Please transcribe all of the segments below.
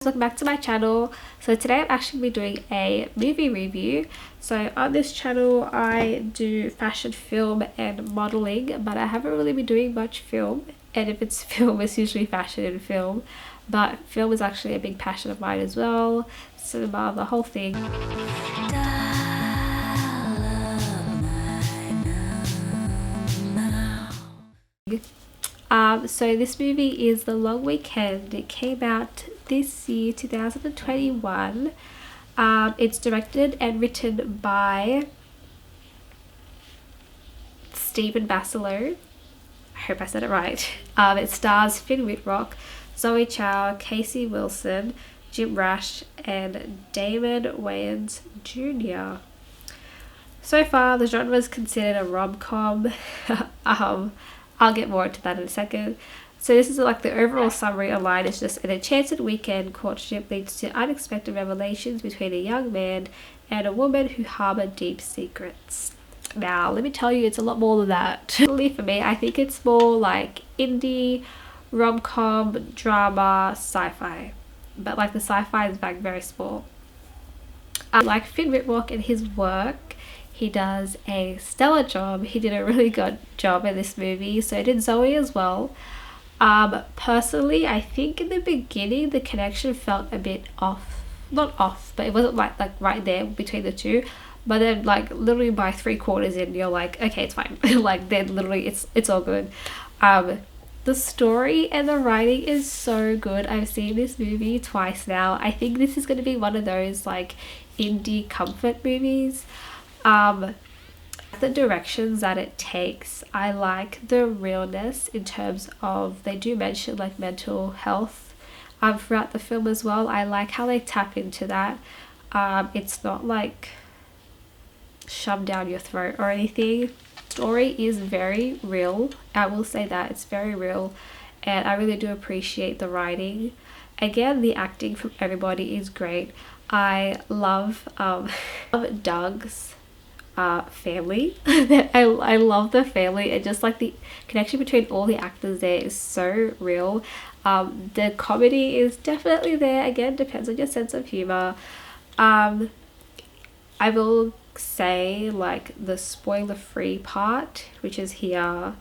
Welcome back to my channel. So today I'm actually be doing a movie review. So on this channel I do fashion, film and modeling, but I haven't really been doing much film, and if it's film it's usually fashion and film, but film is actually a big passion of mine as well. Cinema, the whole thing. So this movie is The Long Weekend. It came out this year, 2021. It's directed and written by Stephen Bassilo. I hope I said it right. It stars Finn Wittrock, Zoe Chow, Casey Wilson, Jim Rash, and Damon Wayans Jr. So far, the genre is considered a rom-com. I'll get more into that in a second. So this is like the overall summary online is just an enchanted weekend courtship leads to unexpected revelations between a young man and a woman who harbour deep secrets. Now, let me tell you, it's a lot more than that. Really, for me, I think it's more like indie, rom-com, drama, sci-fi. But like the sci-fi is like very small. Like Finn Wittrock and his work, he does a stellar job. He did a really good job in this movie. So did Zoe as well. Personally, I think in the beginning the connection felt a bit off. Not off, but it wasn't like right there between the two. But then like literally by 3/4 in, you're like, okay, it's fine. Like then literally it's all good. The story and the writing is so good. I've seen this movie twice now. I think this is going to be one of those like indie comfort movies. The directions that it takes, I like the realness in terms of, they do mention like mental health throughout the film as well. I like how they tap into that. It's not like shoved down your throat or anything. Story is very real. I will say that it's very real, and I really do appreciate the writing. Again, the acting from everybody is great. I love Doug's family. I love the family, and just like the connection between all the actors there is so real. The comedy is definitely there. Again, depends on your sense of humor. I will say like the spoiler free part, which is here,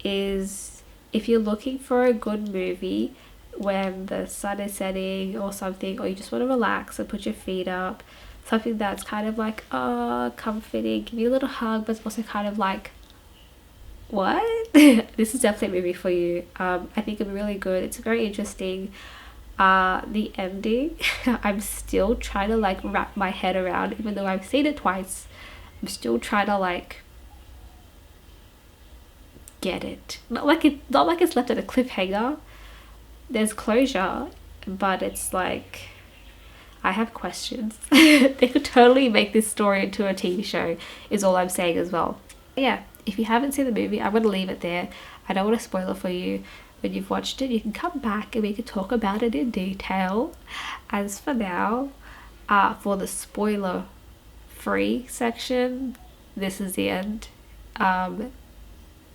is if you're looking for a good movie when the sun is setting or something, or you just want to relax and put your feet up, something that's kind of like comforting, give you a little hug, but it's also kind of like, what? This is definitely a movie for you. I think it'll be really good. It's very interesting. The ending, I'm still trying to like wrap my head around, even though I've seen it twice. I'm still trying to like get it. Not like it's left at a cliffhanger. There's closure, but it's like, I have questions. They could totally make this story into a TV show, is all I'm saying as well. Yeah, if you haven't seen the movie, I'm going to leave it there. I don't want to spoil it for you. When you've watched it, you can come back and we can talk about it in detail. As for now, for the spoiler free section, this is the end.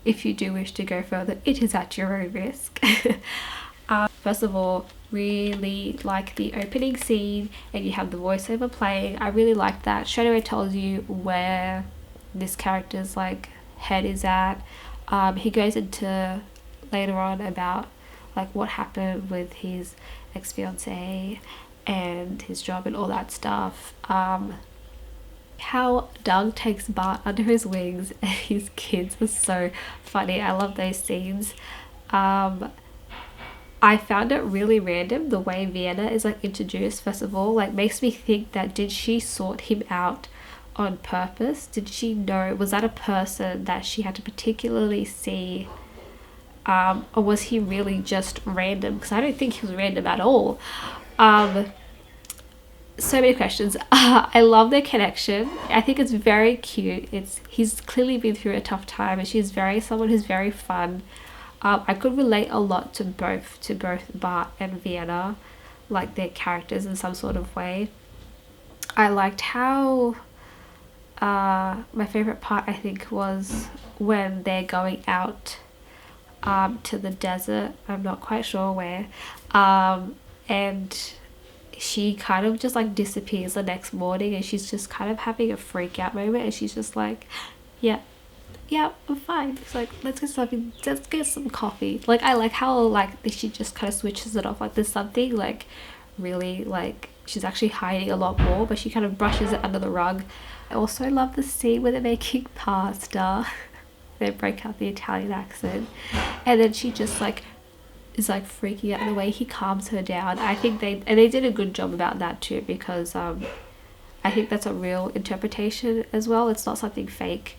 If you do wish to go further, it is at your own risk. First of all, really like the opening scene, and you have the voiceover playing. I really like that. Straight away tells you where this character's like head is at. He goes into later on about like what happened with his ex-fiancée and his job and all that stuff. How Doug takes Bart under his wings and his kids are so funny. I love those scenes. I found it really random the way Vienna is like introduced. First of all, like makes me think that, did she sort him out on purpose? Did she know, was that a person that she had to particularly see, or was he really just random? Because I don't think he was random at all. So many questions. I love their connection. I think it's very cute. He's clearly been through a tough time, and she's someone who's very fun. I could relate a lot to both Bart and Vienna, like their characters in some sort of way. I liked how my favorite part, I think, was when they're going out to the desert. I'm not quite sure where, and she kind of just like disappears the next morning, and she's just kind of having a freak out moment, and she's just like, yeah, yeah, I'm fine. It's like, let's get some coffee. Like, I like how like she just kind of switches it off. Like, there's something like really like she's actually hiding a lot more, but she kind of brushes it under the rug. I also love the scene where they're making pasta. They break out the Italian accent, and then she just like is like freaking out, and the way he calms her down. I think they did a good job about that too, because I think that's a real interpretation as well. It's not something fake.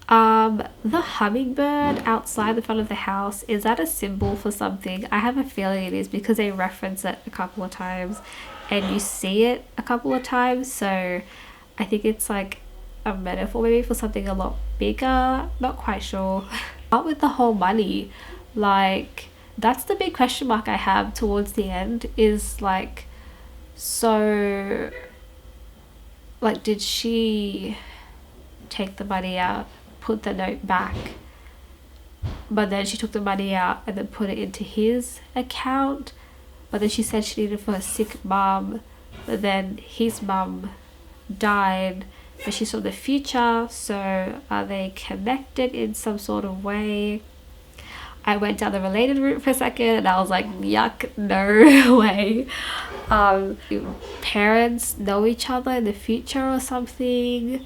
The hummingbird outside the front of the house, is that a symbol for something? I have a feeling it is, because they reference it a couple of times and you see it a couple of times, so I think it's like a metaphor maybe for something a lot bigger. Not quite sure. But with the whole money, like, that's the big question mark I have towards the end, is like, so like, did she take the money out, put the note back, but then she took the money out and then put it into his account, but then she said she needed it for her sick mum, but then his mum died, but she's from the future, so are they connected in some sort of way? I went down the related route for a second and I was like, yuck, no way. Parents know each other in the future or something.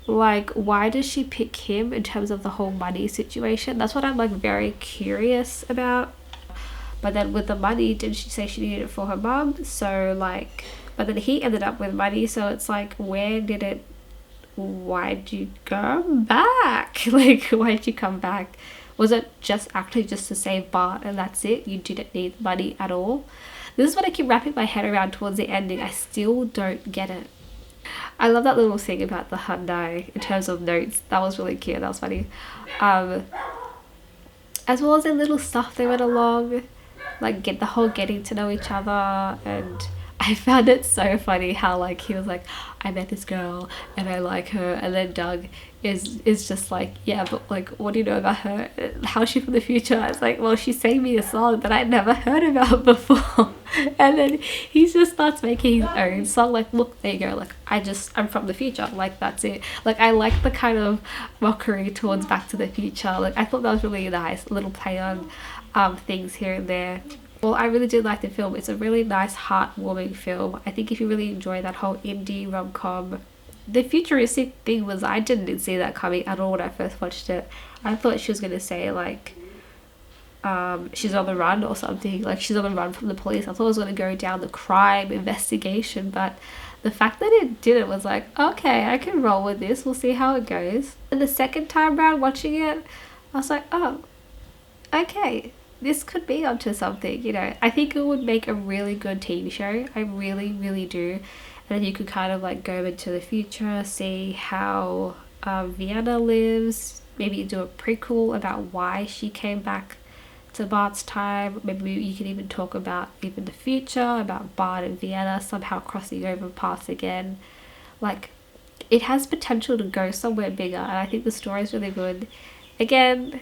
Like, why does she pick him in terms of the whole money situation? That's what I'm like very curious about. But then with the money, didn't she say she needed it for her mum? So like, but then he ended up with money, so it's like, why'd you go back? Like, why'd you come back? Was it just actually just to save Bart and that's it? You didn't need money at all? This is what I keep wrapping my head around towards the ending. I still don't get it. I love that little thing about the Hyundai in terms of notes. That was really cute. That was funny. As well as the little stuff they went along, like get the whole getting to know each other. And I found it so funny how like he was like, I met this girl and I like her, and then Doug is just like, yeah, but like, what do you know about her? How's she from the future? It's like, well, she sang me a song that I'd never heard about before. And then he just starts making his own song, like, look, there you go, like, I'm from the future, like, that's it. Like, I like the kind of mockery towards Back to the Future. Like, I thought that was really nice, a little play on things here and there. Well, I really did like the film. It's a really nice, heartwarming film. I think if you really enjoy that whole indie rom-com, the futuristic thing was, I didn't see that coming at all when I first watched it. I thought she was going to say like, she's on the run or something, like she's on the run from the police. I thought it was going to go down the crime investigation, but the fact that it didn't was like, okay, I can roll with this, we'll see how it goes. And the second time round watching it, I was like, oh, okay, this could be onto something, you know. I think it would make a really good TV show. I really, really do. And then you could kind of like go into the future, see how Vienna lives, maybe do a prequel about why she came back to Bart's time. Maybe you can even talk about even the future, about Bart and Vienna somehow crossing over paths again. Like, it has potential to go somewhere bigger, and I think the story is really good. Again,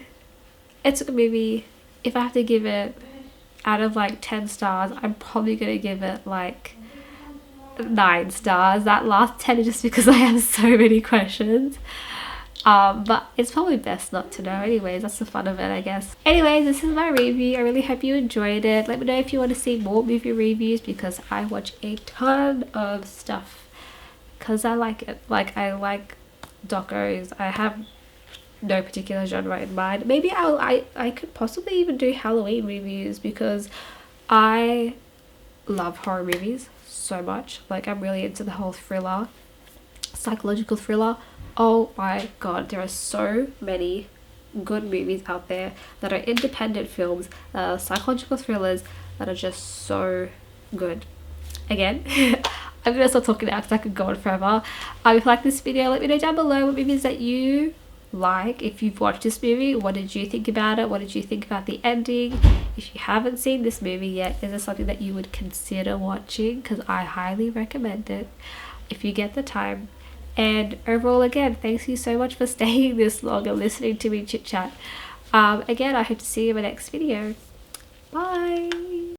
it's a good movie. If I have to give it out of like 10 stars, I'm probably going to give it like 9 stars. That last 10 is just because I have so many questions. But it's probably best not to know anyways. That's the fun of it, I guess. Anyways, this is my review. I really hope you enjoyed it. Let me know if you want to see more movie reviews, because I watch a ton of stuff because I like it. Like, I like docos. I have no particular genre in mind. Maybe I could possibly even do Halloween reviews, because I love horror movies so much. Like, I'm really into the whole thriller, psychological thriller. Oh my god, there are so many good movies out there that are independent films, psychological thrillers that are just so good. Again, I'm gonna stop talking now because I could go on forever. If you like this video, let me know down below what movies that you like. If you've watched this movie, what did you think about it? What did you think about the ending? If you haven't seen this movie yet, is this something that you would consider watching? Because I highly recommend it if you get the time. And overall, again, thanks you so much for staying this long and listening to me chit chat. Again, I hope to see you in my next video. Bye.